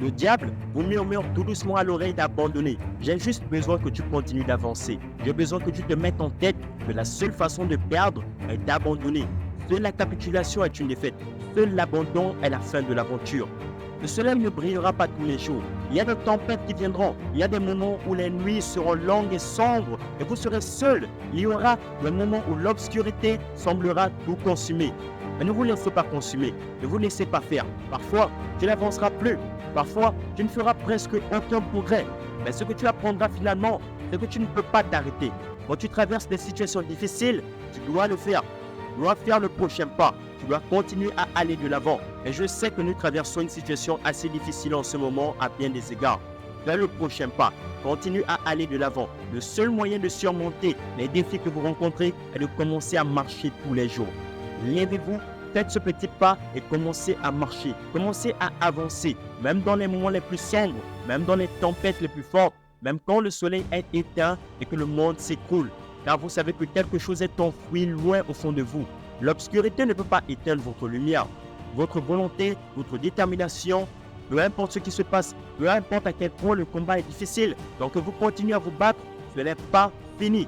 Le diable vous murmure tout doucement à l'oreille d'abandonner. J'ai juste besoin que tu continues d'avancer. J'ai besoin que tu te mettes en tête que la seule façon de perdre est d'abandonner. Seule la capitulation est une défaite. Seul l'abandon est la fin de l'aventure. Le soleil ne brillera pas tous les jours. Il y a des tempêtes qui viendront. Il y a des moments où les nuits seront longues et sombres et vous serez seul. Il y aura des moments où l'obscurité semblera tout consumer. Mais ne vous laissez pas consumer. Ne vous laissez pas faire. Parfois, tu n'avanceras plus. Parfois, tu ne feras presque aucun progrès. Mais ce que tu apprendras finalement, c'est que tu ne peux pas t'arrêter. Quand tu traverses des situations difficiles, tu dois le faire. Tu dois faire le prochain pas. Tu dois continuer à aller de l'avant. Et je sais que nous traversons une situation assez difficile en ce moment à bien des égards. Fais le prochain pas. Continue à aller de l'avant. Le seul moyen de surmonter les défis que vous rencontrez est de commencer à marcher tous les jours. Lèvez-vous, faites ce petit pas et commencez à marcher. Commencez à avancer. Même dans les moments les plus sombres, même dans les tempêtes les plus fortes, même quand le soleil est éteint et que le monde s'écroule. Car vous savez que quelque chose est enfoui loin au fond de vous. L'obscurité ne peut pas éteindre votre lumière. Votre volonté, votre détermination, peu importe ce qui se passe, peu importe à quel point le combat est difficile, donc vous continuez à vous battre, ce n'est pas fini.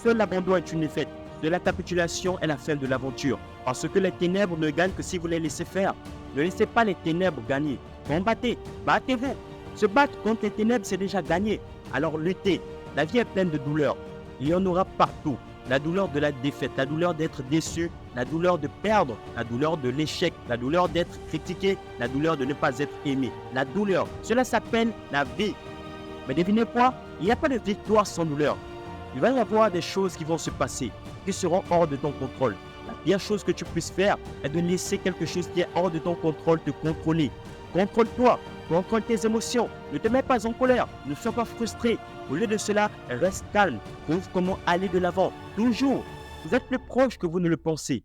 Seul l'abandon est une défaite. Seule la capitulation est la fin de l'aventure. Parce que les ténèbres ne gagnent que si vous les laissez faire. Ne laissez pas les ténèbres gagner. Combattez, battez-vous. Se battre contre les ténèbres, c'est déjà gagné. Alors luttez. La vie est pleine de douleurs. Il y en aura partout. La douleur de la défaite, la douleur d'être déçu, la douleur de perdre, la douleur de l'échec, la douleur d'être critiqué, la douleur de ne pas être aimé. La douleur, cela s'appelle la vie. Mais devinez quoi? Il n'y a pas de victoire sans douleur. Il va y avoir des choses qui vont se passer, qui seront hors de ton contrôle. La pire chose que tu puisses faire est de laisser quelque chose qui est hors de ton contrôle te contrôler. Contrôle-toi, contrôle tes émotions, ne te mets pas en colère, ne sois pas frustré. Au lieu de cela, reste calme, trouve comment aller de l'avant. Toujours, vous êtes plus proche que vous ne le pensez.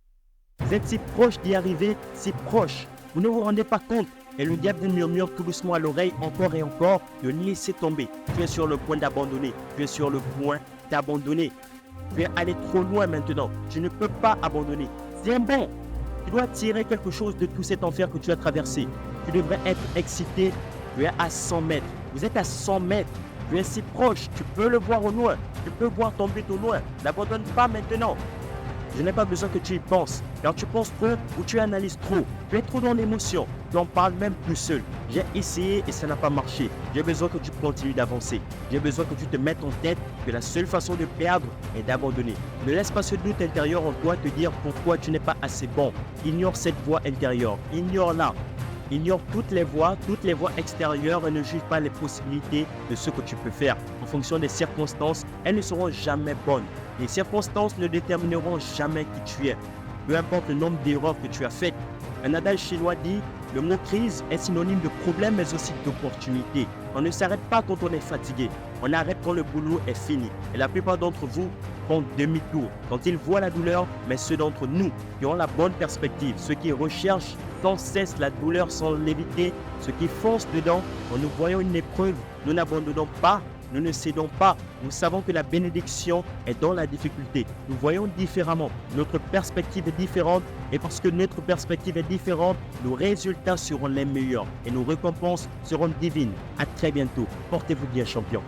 Vous êtes si proche d'y arriver, si proche. Vous ne vous rendez pas compte. Et le diable vous murmure tout doucement à l'oreille encore et encore de laisser tomber. Tu es sur le point d'abandonner. Tu es sur le point d'abandonner. Tu es allé trop loin maintenant. Tu ne peux pas abandonner. Tiens bon. Tu dois tirer quelque chose de tout cet enfer que tu as traversé. Tu devrais être excité. Tu es à 100 mètres. Vous êtes à 100 mètres. Tu es si proche. Tu peux le voir au loin. Tu peux voir ton but au loin. N'abandonne pas maintenant. Je n'ai pas besoin que tu y penses, car tu penses trop ou tu analyses trop. Tu es trop dans l'émotion, tu n'en parles même plus seul. J'ai essayé et ça n'a pas marché. J'ai besoin que tu continues d'avancer. J'ai besoin que tu te mettes en tête que la seule façon de perdre est d'abandonner. Ne laisse pas ce doute intérieur en toi te dire pourquoi tu n'es pas assez bon. Ignore cette voix intérieure, ignore-la. Ignore toutes les voies extérieures et ne juge pas les possibilités de ce que tu peux faire. En fonction des circonstances, elles ne seront jamais bonnes. Les circonstances ne détermineront jamais qui tu es. Peu importe le nombre d'erreurs que tu as faites. Un adage chinois dit, le mot crise est synonyme de problème mais aussi d'opportunité. On ne s'arrête pas quand on est fatigué. On arrête quand le boulot est fini. Et la plupart d'entre vous font demi-tour quand ils voient la douleur, mais ceux d'entre nous qui ont la bonne perspective, ceux qui recherchent sans cesse la douleur sans l'éviter, ceux qui foncent dedans, quand nous voyons une épreuve, nous n'abandonnons pas, nous ne cédons pas. Nous savons que la bénédiction est dans la difficulté. Nous voyons différemment. Notre perspective est différente et parce que notre perspective est différente, nos résultats seront les meilleurs et nos récompenses seront divines. À très bientôt. Portez-vous bien, champion.